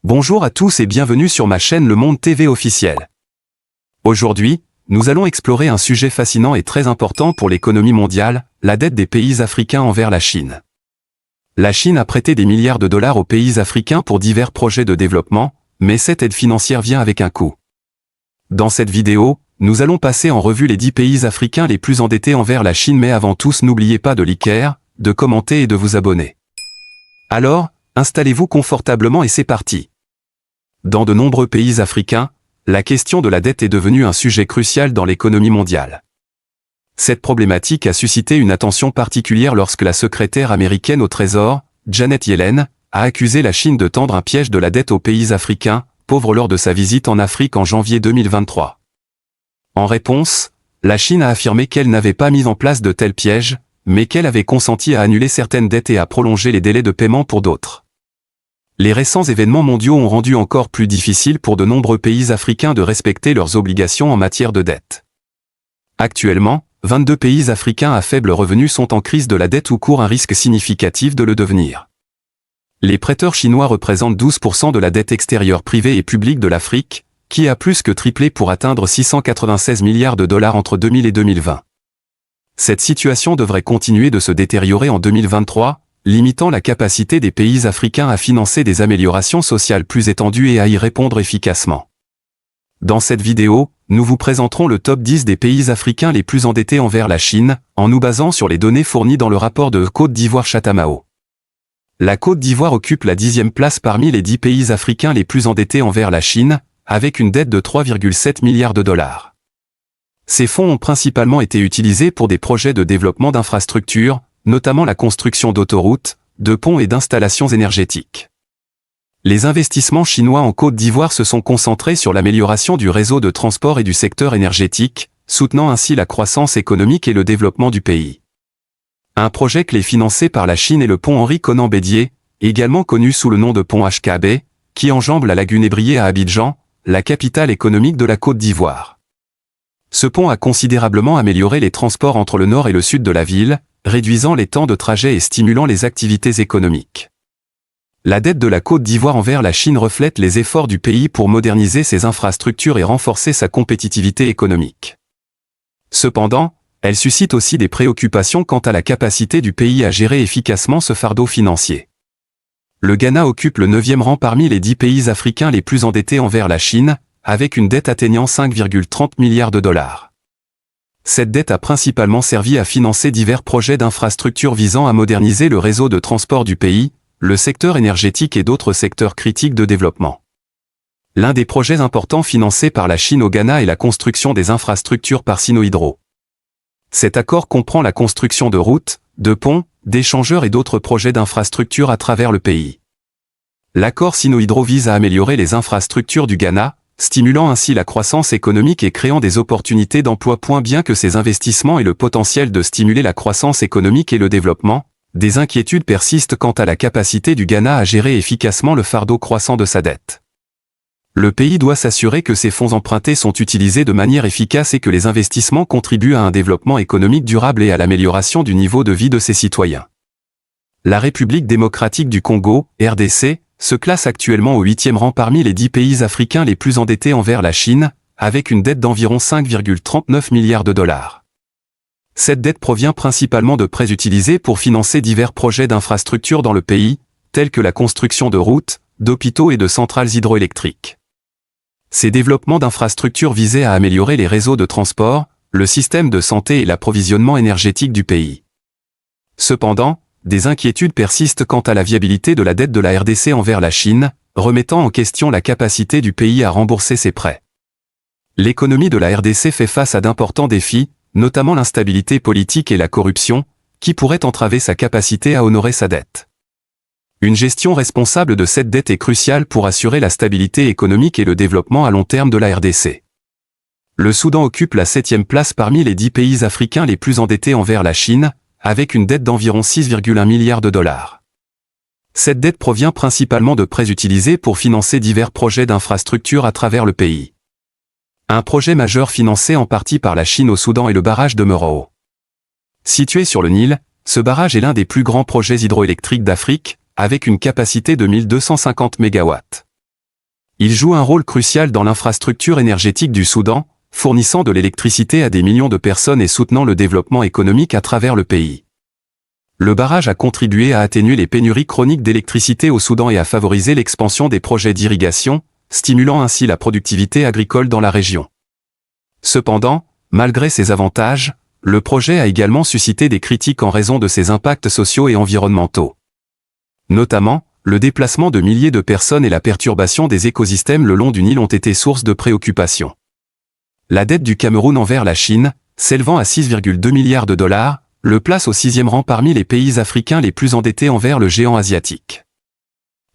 Bonjour à tous et bienvenue sur ma chaîne Le Monde TV officiel. Aujourd'hui, nous allons explorer un sujet fascinant et très important pour l'économie mondiale, la dette des pays africains envers la Chine. La Chine a prêté des milliards de dollars aux pays africains pour divers projets de développement, mais cette aide financière vient avec un coût. Dans cette vidéo, nous allons passer en revue les 10 pays africains les plus endettés envers la Chine, mais avant tout, n'oubliez pas de liker, de commenter et de vous abonner. Alors, installez-vous confortablement et c'est parti. Dans de nombreux pays africains, la question de la dette est devenue un sujet crucial dans l'économie mondiale. Cette problématique a suscité une attention particulière lorsque la secrétaire américaine au Trésor, Janet Yellen, a accusé la Chine de tendre un piège de la dette aux pays africains, pauvres lors de sa visite en Afrique en janvier 2023. En réponse, la Chine a affirmé qu'elle n'avait pas mis en place de tels pièges, mais qu'elle avait consenti à annuler certaines dettes et à prolonger les délais de paiement pour d'autres. Les récents événements mondiaux ont rendu encore plus difficile pour de nombreux pays africains de respecter leurs obligations en matière de dette. Actuellement, 22 pays africains à faible revenu sont en crise de la dette ou courent un risque significatif de le devenir. Les prêteurs chinois représentent 12% de la dette extérieure privée et publique de l'Afrique, qui a plus que triplé pour atteindre 696 milliards de dollars entre 2000 et 2020. Cette situation devrait continuer de se détériorer en 2023, limitant la capacité des pays africains à financer des améliorations sociales plus étendues et à y répondre efficacement. Dans cette vidéo, nous vous présenterons le top 10 des pays africains les plus endettés envers la Chine, en nous basant sur les données fournies dans le rapport de Côte d'Ivoire Chatamao. La Côte d'Ivoire occupe la 10e place parmi les 10 pays africains les plus endettés envers la Chine, avec une dette de 3,7 milliards de dollars. Ces fonds ont principalement été utilisés pour des projets de développement d'infrastructures, notamment la construction d'autoroutes, de ponts et d'installations énergétiques. Les investissements chinois en Côte d'Ivoire se sont concentrés sur l'amélioration du réseau de transport et du secteur énergétique, soutenant ainsi la croissance économique et le développement du pays. Un projet clé financé par la Chine est le pont Henri Konan Bédié, également connu sous le nom de pont HKB, qui enjambe la lagune Ébriée à Abidjan, la capitale économique de la Côte d'Ivoire. Ce pont a considérablement amélioré les transports entre le nord et le sud de la ville, réduisant les temps de trajet et stimulant les activités économiques. La dette de la Côte d'Ivoire envers la Chine reflète les efforts du pays pour moderniser ses infrastructures et renforcer sa compétitivité économique. Cependant, elle suscite aussi des préoccupations quant à la capacité du pays à gérer efficacement ce fardeau financier. Le Ghana occupe le 9e rang parmi les 10 pays africains les plus endettés envers la Chine, avec une dette atteignant 5,30 milliards de dollars. Cette dette a principalement servi à financer divers projets d'infrastructures visant à moderniser le réseau de transport du pays, le secteur énergétique et d'autres secteurs critiques de développement. L'un des projets importants financés par la Chine au Ghana est la construction des infrastructures par Sinohydro. Cet accord comprend la construction de routes, de ponts, d'échangeurs et d'autres projets d'infrastructures à travers le pays. L'accord Sinohydro vise à améliorer les infrastructures du Ghana, stimulant ainsi la croissance économique et créant des opportunités d'emploi. Bien que ces investissements aient le potentiel de stimuler la croissance économique et le développement, des inquiétudes persistent quant à la capacité du Ghana à gérer efficacement le fardeau croissant de sa dette. Le pays doit s'assurer que ses fonds empruntés sont utilisés de manière efficace et que les investissements contribuent à un développement économique durable et à l'amélioration du niveau de vie de ses citoyens. La République démocratique du Congo, RDC, se classe actuellement au 8e rang parmi les 10 pays africains les plus endettés envers la Chine, avec une dette d'environ 5,39 milliards de dollars. Cette dette provient principalement de prêts utilisés pour financer divers projets d'infrastructures dans le pays, tels que la construction de routes, d'hôpitaux et de centrales hydroélectriques. Ces développements d'infrastructures visaient à améliorer les réseaux de transport, le système de santé et l'approvisionnement énergétique du pays. Cependant, des inquiétudes persistent quant à la viabilité de la dette de la RDC envers la Chine, remettant en question la capacité du pays à rembourser ses prêts. L'économie de la RDC fait face à d'importants défis, notamment l'instabilité politique et la corruption, qui pourraient entraver sa capacité à honorer sa dette. Une gestion responsable de cette dette est cruciale pour assurer la stabilité économique et le développement à long terme de la RDC. Le Soudan occupe la 7e place parmi les 10 pays africains les plus endettés envers la Chine, avec une dette d'environ 6,1 milliards de dollars. Cette dette provient principalement de prêts utilisés pour financer divers projets d'infrastructures à travers le pays. Un projet majeur financé en partie par la Chine au Soudan est le barrage de Merowe. Situé sur le Nil, ce barrage est l'un des plus grands projets hydroélectriques d'Afrique, avec une capacité de 1250 MW. Il joue un rôle crucial dans l'infrastructure énergétique du Soudan, fournissant de l'électricité à des millions de personnes et soutenant le développement économique à travers le pays. Le barrage a contribué à atténuer les pénuries chroniques d'électricité au Soudan et à favoriser l'expansion des projets d'irrigation, stimulant ainsi la productivité agricole dans la région. Cependant, malgré ces avantages, le projet a également suscité des critiques en raison de ses impacts sociaux et environnementaux. Notamment, le déplacement de milliers de personnes et la perturbation des écosystèmes le long du Nil ont été source de préoccupation. La dette du Cameroun envers la Chine, s'élevant à 6,2 milliards de dollars, le place au 6e rang parmi les pays africains les plus endettés envers le géant asiatique.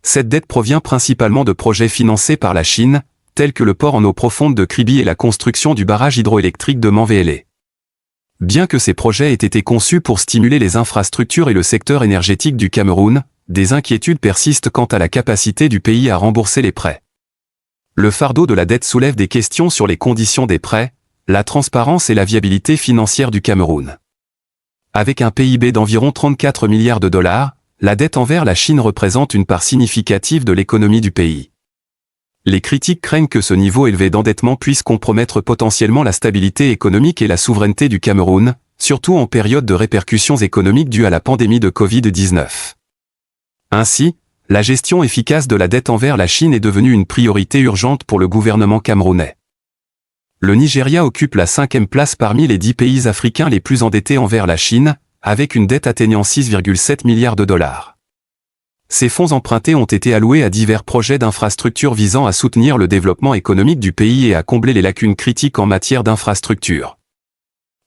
Cette dette provient principalement de projets financés par la Chine, tels que le port en eau profonde de Kribi et la construction du barrage hydroélectrique de Manvéélé. Bien que ces projets aient été conçus pour stimuler les infrastructures et le secteur énergétique du Cameroun, des inquiétudes persistent quant à la capacité du pays à rembourser les prêts. Le fardeau de la dette soulève des questions sur les conditions des prêts, la transparence et la viabilité financière du Cameroun. Avec un PIB d'environ 34 milliards de dollars, la dette envers la Chine représente une part significative de l'économie du pays. Les critiques craignent que ce niveau élevé d'endettement puisse compromettre potentiellement la stabilité économique et la souveraineté du Cameroun, surtout en période de répercussions économiques dues à la pandémie de Covid-19. Ainsi, la gestion efficace de la dette envers la Chine est devenue une priorité urgente pour le gouvernement camerounais. Le Nigeria occupe la 5e place parmi les 10 pays africains les plus endettés envers la Chine, avec une dette atteignant 6,7 milliards de dollars. Ces fonds empruntés ont été alloués à divers projets d'infrastructures visant à soutenir le développement économique du pays et à combler les lacunes critiques en matière d'infrastructures.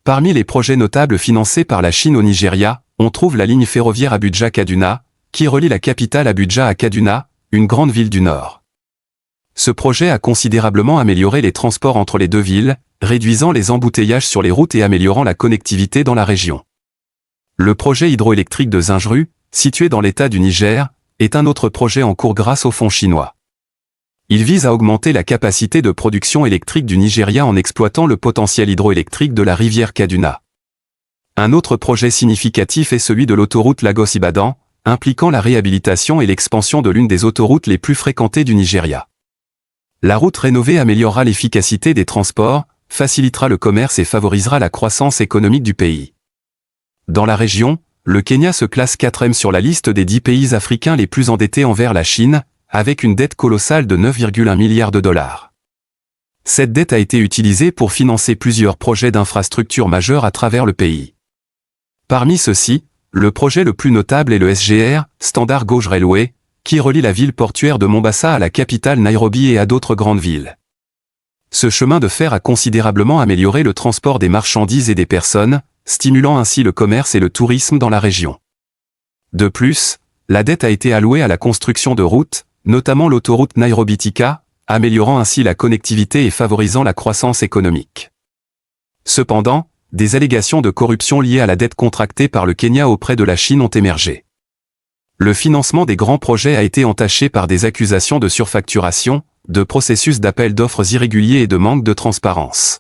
Parmi les projets notables financés par la Chine au Nigeria, on trouve la ligne ferroviaire Abuja-Kaduna, qui relie la capitale Abuja à Kaduna, une grande ville du Nord. Ce projet a considérablement amélioré les transports entre les deux villes, réduisant les embouteillages sur les routes et améliorant la connectivité dans la région. Le projet hydroélectrique de Zingeru, situé dans l'État du Niger, est un autre projet en cours grâce aux fonds chinois. Il vise à augmenter la capacité de production électrique du Nigeria en exploitant le potentiel hydroélectrique de la rivière Kaduna. Un autre projet significatif est celui de l'autoroute Lagos-Ibadan, impliquant la réhabilitation et l'expansion de l'une des autoroutes les plus fréquentées du Nigeria. La route rénovée améliorera l'efficacité des transports, facilitera le commerce et favorisera la croissance économique du pays. Dans la région, le Kenya se classe 4e sur la liste des 10 pays africains les plus endettés envers la Chine, avec une dette colossale de 9,1 milliards de dollars. Cette dette a été utilisée pour financer plusieurs projets d'infrastructures majeurs à travers le pays. Parmi ceux-ci, le projet le plus notable est le SGR, Standard Gauge Railway, qui relie la ville portuaire de Mombasa à la capitale Nairobi et à d'autres grandes villes. Ce chemin de fer a considérablement amélioré le transport des marchandises et des personnes, stimulant ainsi le commerce et le tourisme dans la région. De plus, la dette a été allouée à la construction de routes, notamment l'autoroute Nairobi-Thika, améliorant ainsi la connectivité et favorisant la croissance économique. Cependant, des allégations de corruption liées à la dette contractée par le Kenya auprès de la Chine ont émergé. Le financement des grands projets a été entaché par des accusations de surfacturation, de processus d'appel d'offres irréguliers et de manque de transparence.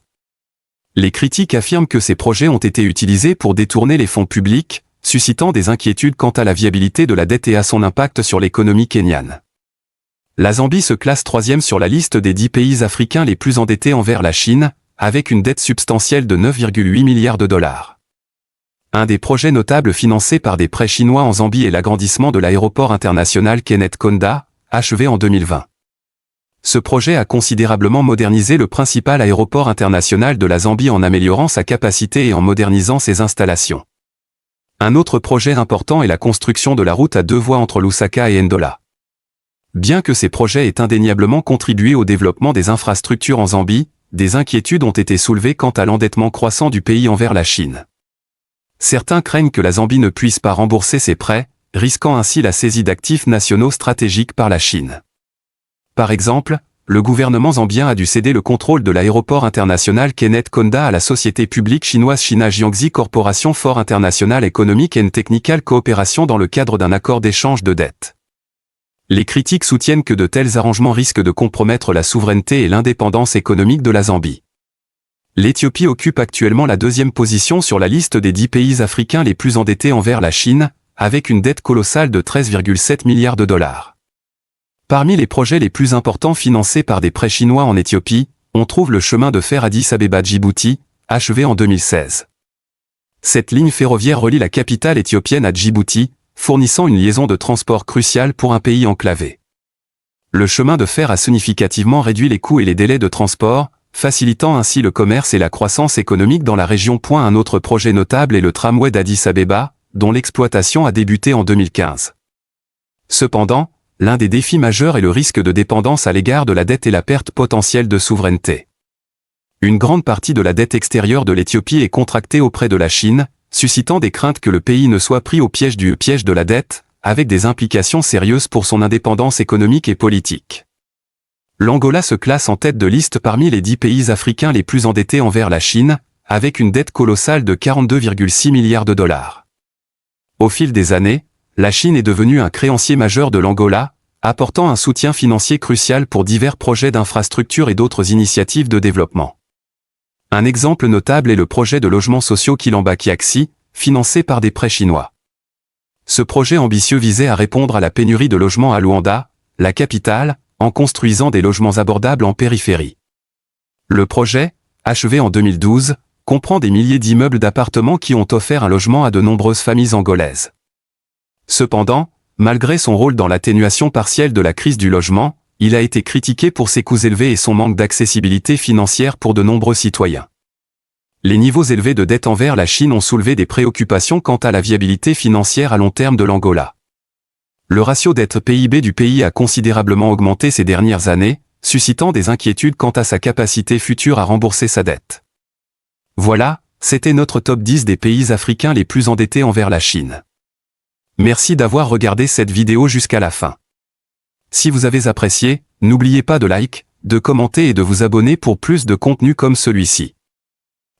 Les critiques affirment que ces projets ont été utilisés pour détourner les fonds publics, suscitant des inquiétudes quant à la viabilité de la dette et à son impact sur l'économie kenyane. La Zambie se classe 3e sur la liste des 10 pays africains les plus endettés envers la Chine, avec une dette substantielle de 9,8 milliards de dollars. Un des projets notables financés par des prêts chinois en Zambie est l'agrandissement de l'aéroport international Kenneth Kaunda, achevé en 2020. Ce projet a considérablement modernisé le principal aéroport international de la Zambie en améliorant sa capacité et en modernisant ses installations. Un autre projet important est la construction de la route à 2 voies entre Lusaka et Ndola. Bien que ces projets aient indéniablement contribué au développement des infrastructures en Zambie, des inquiétudes ont été soulevées quant à l'endettement croissant du pays envers la Chine. Certains craignent que la Zambie ne puisse pas rembourser ses prêts, risquant ainsi la saisie d'actifs nationaux stratégiques par la Chine. Par exemple, le gouvernement zambien a dû céder le contrôle de l'aéroport international Kenneth Kaunda à la société publique chinoise China Jiangxi Corporation for International Economic and Technical Cooperation dans le cadre d'un accord d'échange de dettes. Les critiques soutiennent que de tels arrangements risquent de compromettre la souveraineté et l'indépendance économique de la Zambie. L'Éthiopie occupe actuellement la 2e position sur la liste des 10 pays africains les plus endettés envers la Chine, avec une dette colossale de 13,7 milliards de dollars. Parmi les projets les plus importants financés par des prêts chinois en Éthiopie, on trouve le chemin de fer Addis Abeba-Djibouti, achevé en 2016. Cette ligne ferroviaire relie la capitale éthiopienne à Djibouti, fournissant une liaison de transport cruciale pour un pays enclavé. Le chemin de fer a significativement réduit les coûts et les délais de transport, facilitant ainsi le commerce et la croissance économique dans la région. Un autre projet notable est le tramway d'Addis Abeba, dont l'exploitation a débuté en 2015. Cependant, l'un des défis majeurs est le risque de dépendance à l'égard de la dette et la perte potentielle de souveraineté. Une grande partie de la dette extérieure de l'Éthiopie est contractée auprès de la Chine, suscitant des craintes que le pays ne soit pris au piège de la dette, avec des implications sérieuses pour son indépendance économique et politique. L'Angola se classe en tête de liste parmi les 10 pays africains les plus endettés envers la Chine, avec une dette colossale de 42,6 milliards de dollars. Au fil des années, la Chine est devenue un créancier majeur de l'Angola, apportant un soutien financier crucial pour divers projets d'infrastructures et d'autres initiatives de développement. Un exemple notable est le projet de logements sociaux Kilamba Kiaxi, financé par des prêts chinois. Ce projet ambitieux visait à répondre à la pénurie de logements à Luanda, la capitale, en construisant des logements abordables en périphérie. Le projet, achevé en 2012, comprend des milliers d'immeubles d'appartements qui ont offert un logement à de nombreuses familles angolaises. Cependant, malgré son rôle dans l'atténuation partielle de la crise du logement, il a été critiqué pour ses coûts élevés et son manque d'accessibilité financière pour de nombreux citoyens. Les niveaux élevés de dette envers la Chine ont soulevé des préoccupations quant à la viabilité financière à long terme de l'Angola. Le ratio dette-PIB du pays a considérablement augmenté ces dernières années, suscitant des inquiétudes quant à sa capacité future à rembourser sa dette. Voilà, c'était notre top 10 des pays africains les plus endettés envers la Chine. Merci d'avoir regardé cette vidéo jusqu'à la fin. Si vous avez apprécié, n'oubliez pas de like, de commenter et de vous abonner pour plus de contenu comme celui-ci.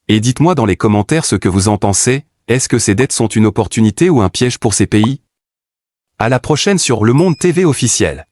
Et dites-moi dans les commentaires ce que vous en pensez, est-ce que ces dettes sont une opportunité ou un piège pour ces pays ? À la prochaine sur Le Monde TV officiel.